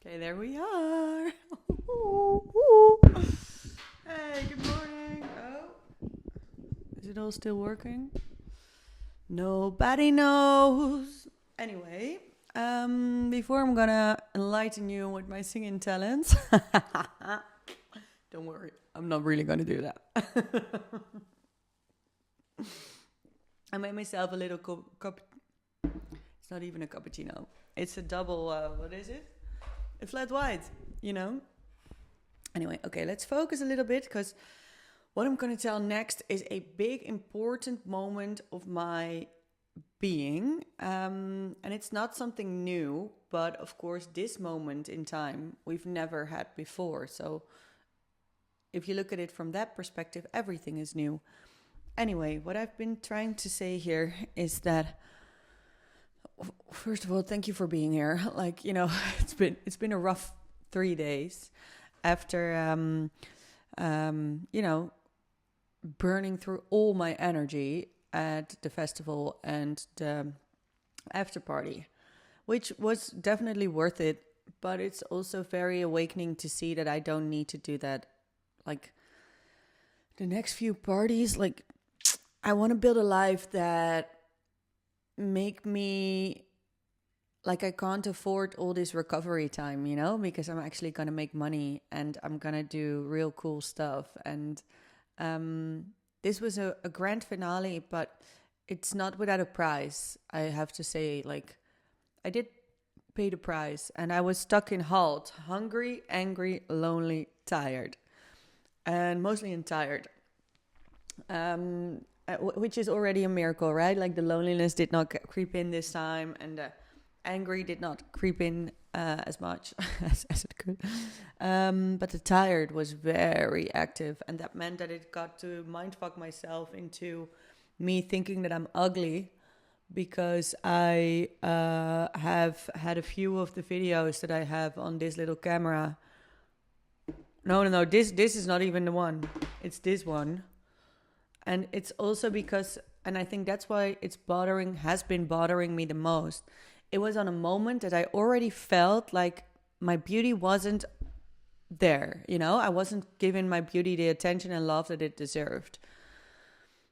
Okay, there we are. Hey, good morning. Oh, is it all still working? Nobody knows. Anyway, before I'm gonna enlighten you with my singing talents, don't worry, I'm not really gonna do that. I made myself a little cup. It's not even a cappuccino. It's a double. What is it? A flat white. You know. Anyway, okay, let's focus a little bit because what I'm going to tell next is a big, important moment of my being. And it's not something new, but of course, this moment in time we've never had before. So if you look at it from that perspective, everything is new. Anyway, what I've been trying to say here is that, first of all, thank you for being here. Like, you know, it's been a rough 3 days after, you know, burning through all my energy at the festival and the after party, which was definitely worth it. But it's also very awakening to see that I don't need to do that. Like, the next few parties, like, I want to build a life that make me like I can't afford all this recovery time, you know, because I'm actually going to make money and I'm going to do real cool stuff. And this was a grand finale, but it's not without a price. I have to say, like, I did pay the price and I was stuck in HALT, hungry, angry, lonely, tired, and mostly in tired. Which is already a miracle, right? Like the loneliness did not creep in this time, and the angry did not creep in as much as it could. But the tired was very active, and that meant that it got to mindfuck myself into me thinking that I'm ugly because I have had a few of the videos that I have on this little camera. No, this is not even the one. It's this one. And it's also because, and I think that's why has been bothering me the most. It was on a moment that I already felt like my beauty wasn't there, you know? I wasn't giving my beauty the attention and love that it deserved.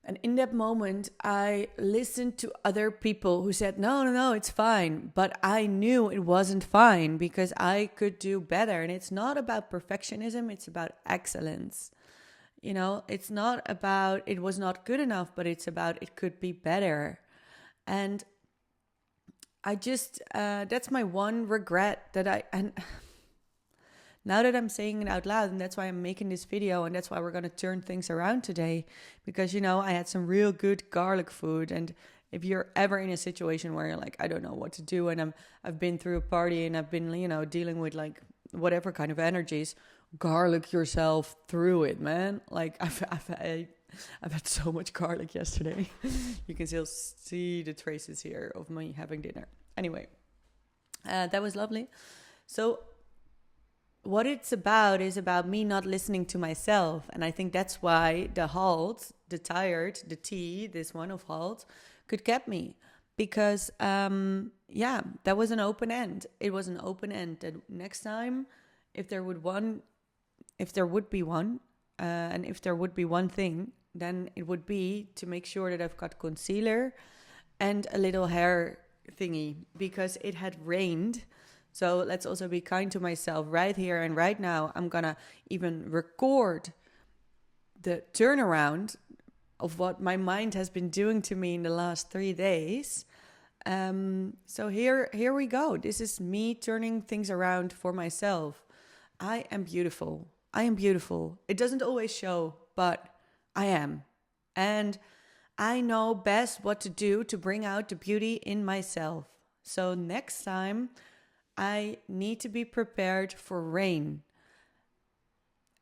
And in that moment, I listened to other people who said, no, it's fine. But I knew it wasn't fine because I could do better. And it's not about perfectionism, it's about excellence. You know, it's not about it was not good enough, but it's about it could be better. And I just, that's my one regret and now that I'm saying it out loud, and that's why I'm making this video, and that's why we're going to turn things around today, because, you know, I had some real good garlic food. And if you're ever in a situation where you're like, I don't know what to do, and I've been through a party and I've been, you know, dealing with like whatever kind of energies, garlic yourself through it, man. Like I've had so much garlic yesterday. You can still see the traces here of me having dinner. Anyway, that was lovely. So what it's about is about me not listening to myself. And I think that's why the HALT, the tired, the T, this one of HALT, could get me. Because, that was an open end. It was an open end. That next time, if there would be one, and if there would be one thing, then it would be to make sure that I've got concealer and a little hair thingy, because it had rained. So let's also be kind to myself right here and right now. I'm gonna even record the turnaround of what my mind has been doing to me in the last 3 days. So here we go. This is me turning things around for myself. I am beautiful. I am beautiful. It doesn't always show, but I am. And I know best what to do to bring out the beauty in myself. So next time, I need to be prepared for rain.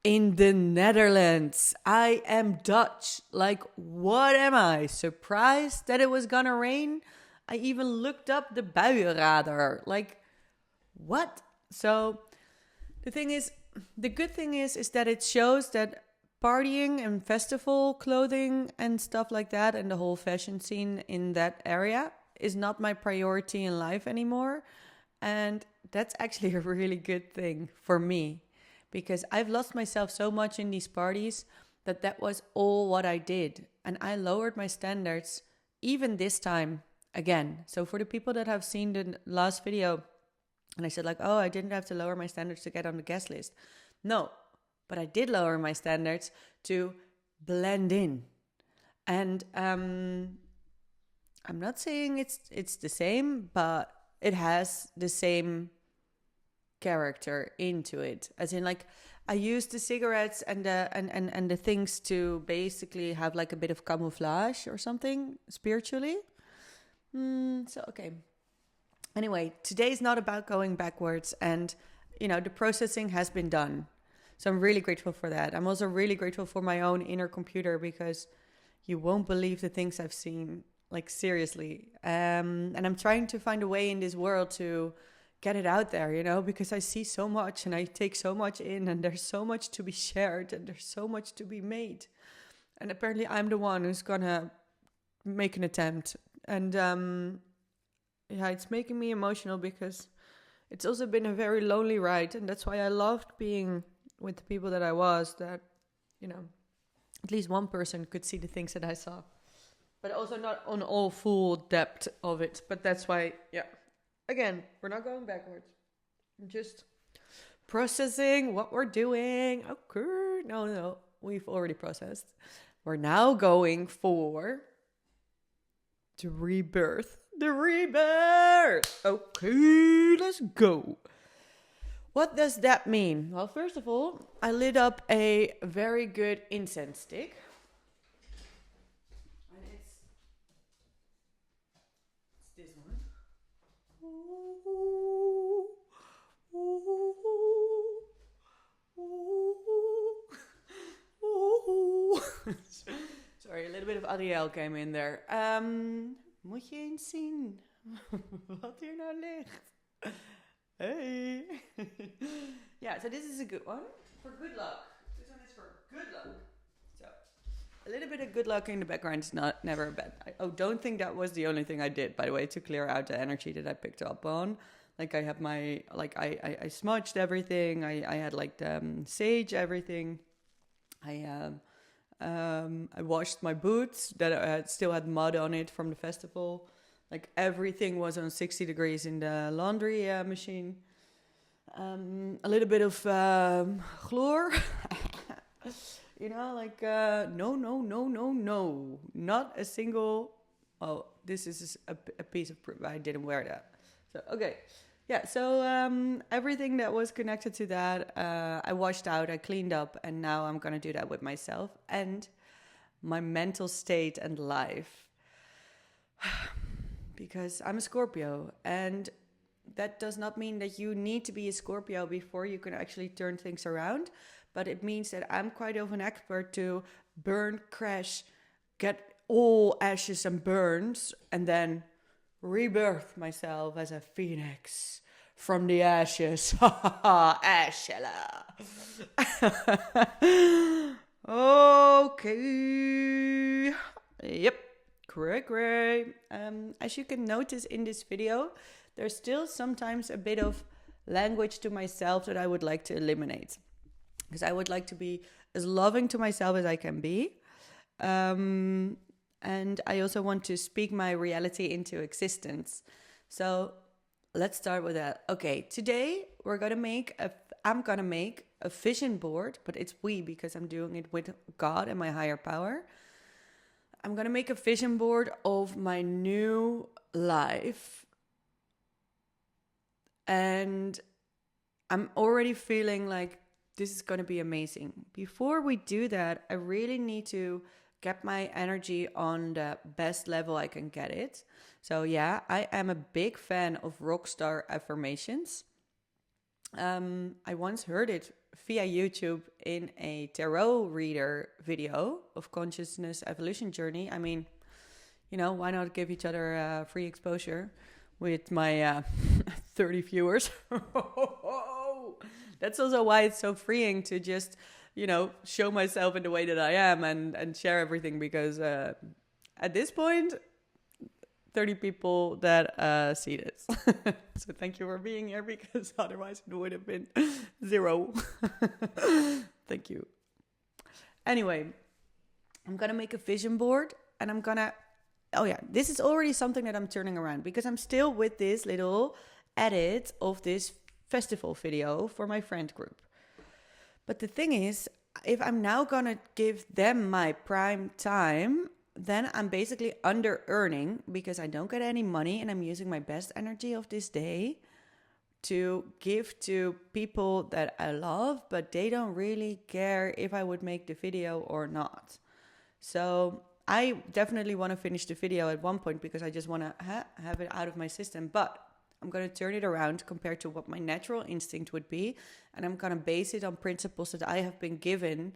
In the Netherlands. I am Dutch. Like, what am I? Surprised that it was gonna rain? I even looked up the buienradar. Like, what? So the good thing is that it shows that partying and festival clothing and stuff like that, and the whole fashion scene in that area is not my priority in life anymore. And that's actually a really good thing for me, because I've lost myself so much in these parties that was all what I did. And I lowered my standards even this time again. So for the people that have seen the last video, and I said like, oh, I didn't have to lower my standards to get on the guest list. No, but I did lower my standards to blend in. And I'm not saying it's the same, but it has the same character into it. As in, like, I use the cigarettes and the things to basically have like a bit of camouflage or something spiritually. So okay. Anyway, today's not about going backwards, and the processing has been done. So I'm really grateful for that. I'm also really grateful for my own inner computer, because you won't believe the things I've seen, like seriously. And I'm trying to find a way in this world to get it out there, because I see so much and I take so much in, and there's so much to be shared and there's so much to be made. And apparently I'm the one who's gonna make an attempt. And it's making me emotional, because it's also been a very lonely ride. And that's why I loved being with the people that I was, that, at least one person could see the things that I saw. But also not on all full depth of it. But that's why, again, we're not going backwards. I'm just processing what we're doing. Okay, no, we've already processed. We're now going for the rebirth. The rebirth! Okay, let's go. What does that mean? Well, first of all, I lit up a very good incense stick. And it's this one. Ooh, ooh, ooh, ooh. Sorry, a little bit of Achelle came in there. Moet je eens zien wat hier nou ligt. Hey. Yeah, so this is a good one for good luck. This one is for good luck. So a little bit of good luck in the background is never bad. Don't think that was the only thing I did, by the way, to clear out the energy that I picked up on. Like I have my, like I smudged everything. I had like the sage everything. I washed my boots that still had mud on it from the festival. Like everything was on 60 degrees in the laundry machine. A little bit of chloor. No. Not a single... Oh, this is a piece of proof. I didn't wear that. So, okay. Yeah, so everything that was connected to that, I washed out, I cleaned up, and now I'm going to do that with myself and my mental state and life. Because I'm a Scorpio, and that does not mean that you need to be a Scorpio before you can actually turn things around, but it means that I'm quite of an expert to burn, crash, get all ashes and burns, and then rebirth myself as a phoenix from the ashes. Ashelle. Okay. Yep. Great. As you can notice in this video, there's still sometimes a bit of language to myself that I would like to eliminate. Because I would like to be as loving to myself as I can be. And I also want to speak my reality into existence. So let's start with that. Okay, today I'm gonna make a vision board, but it's we because I'm doing it with God and my higher power. I'm gonna make a vision board of my new life. And I'm already feeling like this is gonna be amazing. Before we do that, I really need to get my energy on the best level I can get it. So yeah, I am a big fan of rockstar affirmations. I once heard it via YouTube in a tarot reader video of Consciousness Evolution Journey. I mean, why not give each other free exposure with my 30 viewers? That's also why it's so freeing to just, show myself in the way that I am and share everything, because at this point, 30 people that see this. So thank you for being here, because otherwise it would have been 0. Thank you. Anyway, I'm going to make a vision board, and I'm going to... Oh yeah, this is already something that I'm turning around, because I'm still with this little edit of this festival video for my friend group. But the thing is, if I'm now going to give them my prime time, then I'm basically under earning, because I don't get any money, and I'm using my best energy of this day to give to people that I love, but they don't really care if I would make the video or not. So I definitely want to finish the video at one point, because I just want to have it out of my system. But I'm going to turn it around compared to what my natural instinct would be. And I'm going to base it on principles that I have been given,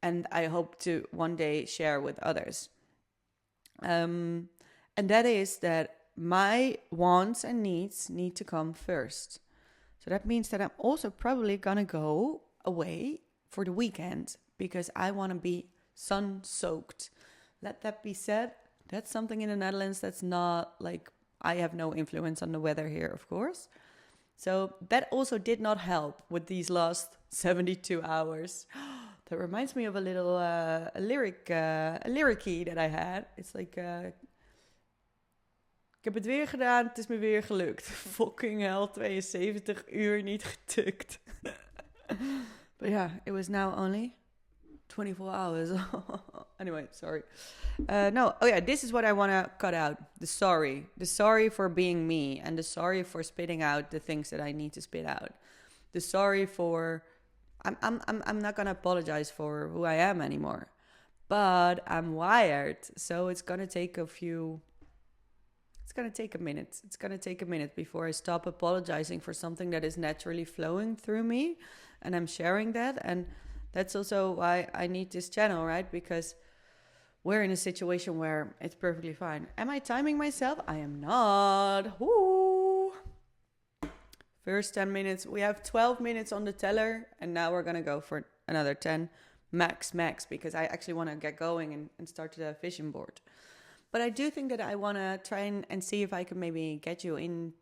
and I hope to one day share with others. And that is that my wants and needs need to come first. So that means that I'm also probably going to go away for the weekend, because I want to be sun-soaked. Let that be said. That's something in the Netherlands that's not like... I have no influence on the weather here, of course. So that also did not help with these last 72 hours. That reminds me of a little a lyricie that I had. It's like... Ik heb het weer gedaan, het is me weer gelukt. Fucking hell, 72 uur niet getukt. But yeah, it was now only 24 hours. Anyway, sorry. This is what I want to cut out. The sorry for being me, and the sorry for spitting out the things that I need to spit out. The sorry for... I'm not gonna apologize for who I am anymore, but I'm wired, so it's gonna take a few... It's gonna take a minute. It's gonna take a minute before I stop apologizing for something that is naturally flowing through me, and I'm sharing that. And that's also why I need this channel, right? Because we're in a situation where it's perfectly fine. Am I timing myself? I am not. Woo! First 10 minutes. We have 12 minutes on the teller, and now we're going to go for another 10 max, because I actually want to get going and start the vision board. But I do think that I want to try and see if I can maybe get you in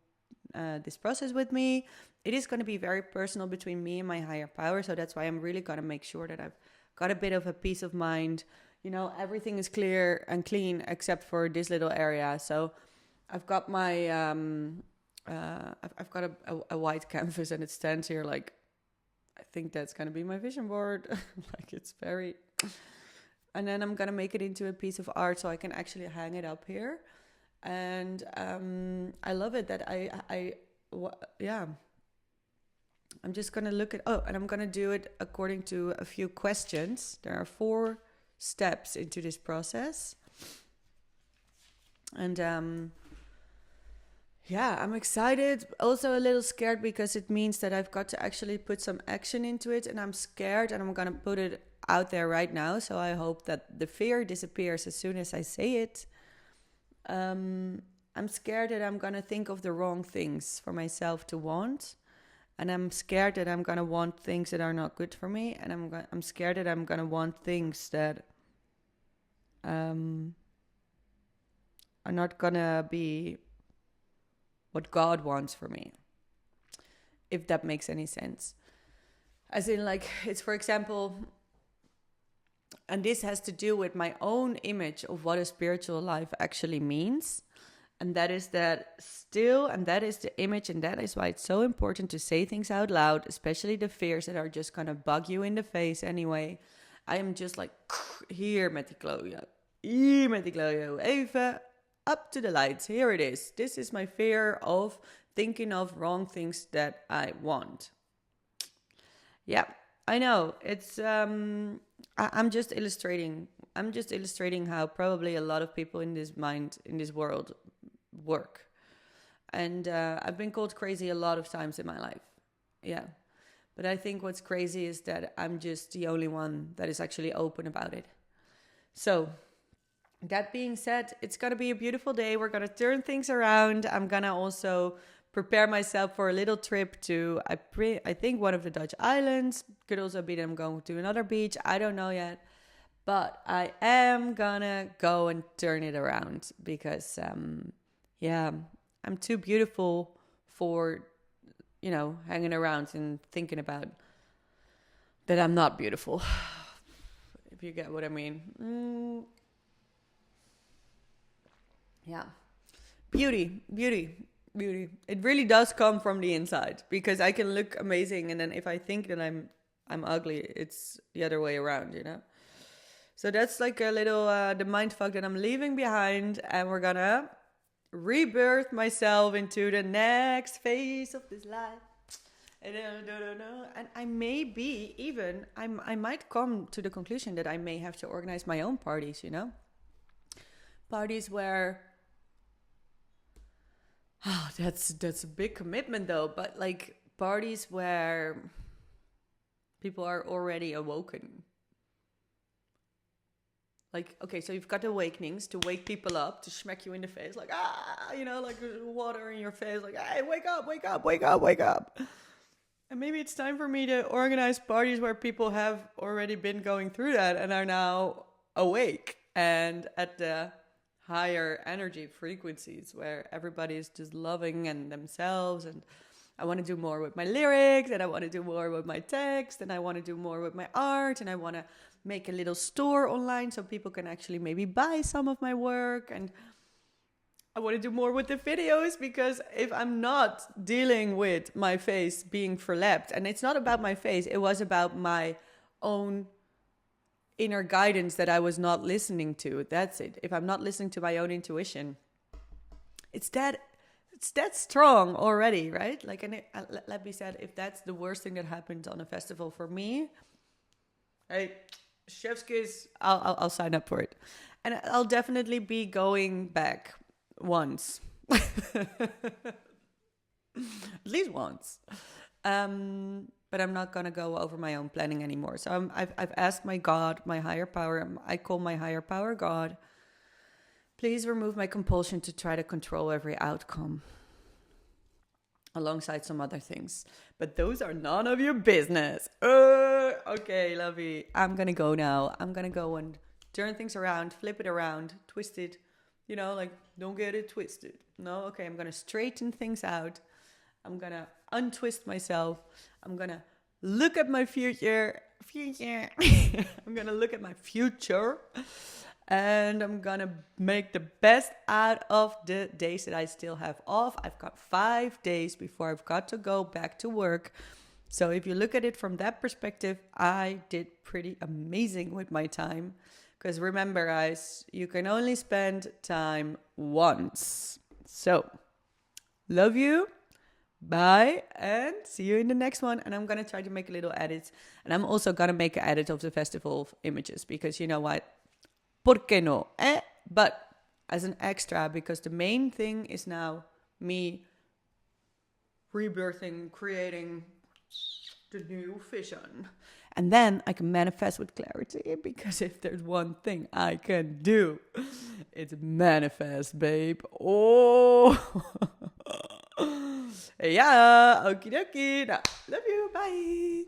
this process with me. It is going to be very personal between me and my higher power. So that's why I'm really going to make sure that I've got a bit of a peace of mind. You know, everything is clear and clean except for this little area. So I've got my, I've got a white canvas, and it stands here like, I think that's going to be my vision board. Like, it's very... And then I'm going to make it into a piece of art so I can actually hang it up here. And I love it that I'm just going to look at... Oh, and I'm going to do it according to a few questions. There are 4 steps into this process. And I'm excited. Also a little scared, because it means that I've got to actually put some action into it. And I'm scared, and I'm going to put it out there right now. So I hope that the fear disappears as soon as I say it. I'm scared that I'm going to think of the wrong things for myself to want. And I'm scared that I'm going to want things that are not good for me. And I'm scared that I'm going to want things that are not going to be what God wants for me. If that makes any sense. As in, like, it's, for example... And this has to do with my own image of what a spiritual life actually means. And that is that still, and that is the image, and that is why it's so important to say things out loud, especially the fears that are just going to bug you in the face anyway. I am just like, hier met die klojo. Hier met die klojo. Even up to the lights. Here it is. This is my fear of thinking of wrong things that I want. Yeah, I know. It's... I'm just illustrating how probably a lot of people in this world work. And I've been called crazy a lot of times in my life. Yeah. But I think what's crazy is that I'm just the only one that is actually open about it. So that being said, it's going to be a beautiful day. We're going to turn things around. I'm going to also prepare myself for a little trip to, I think, one of the Dutch islands. Could also be that I'm going to another beach. I don't know yet. But I am gonna go and turn it around because, I'm too beautiful for, hanging around and thinking about that I'm not beautiful. If you get what I mean. Yeah. Beauty. It really does come from the inside, because I can look amazing, and then if I think that I'm ugly, it's the other way around, So that's like a little the mind fuck that I'm leaving behind, and we're gonna rebirth myself into the next phase of this life. And I may be even, I might come to the conclusion that I may have to organize my own parties, Parties where, that's a big commitment though, but like parties where people are already awoken. Like, okay, so you've got awakenings to wake people up, to smack you in the face, like, like water in your face, like, hey, wake up, wake up, wake up, wake up. And maybe it's time for me to organize parties where people have already been going through that and are now awake and at the higher energy frequencies where everybody is just loving and themselves. And I want to do more with my lyrics, and I want to do more with my text, and I want to do more with my art, and I want to make a little store online so people can actually maybe buy some of my work. And I want to do more with the videos, because if I'm not dealing with my face being verlept, and it's not about my face, it was about my own inner guidance that I was not listening to. That's it. If I'm not listening to my own intuition, it's that strong already, right? Like, and let me say, if that's the worst thing that happened on a festival for me, hey, chef's kiss, I'll sign up for it. And I'll definitely be going back once. At least once. But I'm not going to go over my own planning anymore. So I've asked my God, my higher power, I call my higher power God, please remove my compulsion to try to control every outcome, alongside some other things. But those are none of your business. Okay, lovey. I'm going to go now. I'm going to go and turn things around, flip it around, twist it. Like, don't get it twisted. No, okay, I'm going to straighten things out. I'm going to untwist myself. I'm going to look at my future. I'm going to look at my future. And I'm going to make the best out of the days that I still have off. I've got 5 days before I've got to go back to work. So if you look at it from that perspective, I did pretty amazing with my time. Because remember, guys, you can only spend time once. So, love you. Bye. And see you in the next one. And I'm going to try to make a little edit. And I'm also going to make an edit of the festival images. Because you know what? ¿Por qué no? But as an extra, because the main thing is now me rebirthing, creating the new vision. And then I can manifest with clarity, because if there's one thing I can do, it's manifest, babe. Oh, yeah, okie dokie. Love you, bye.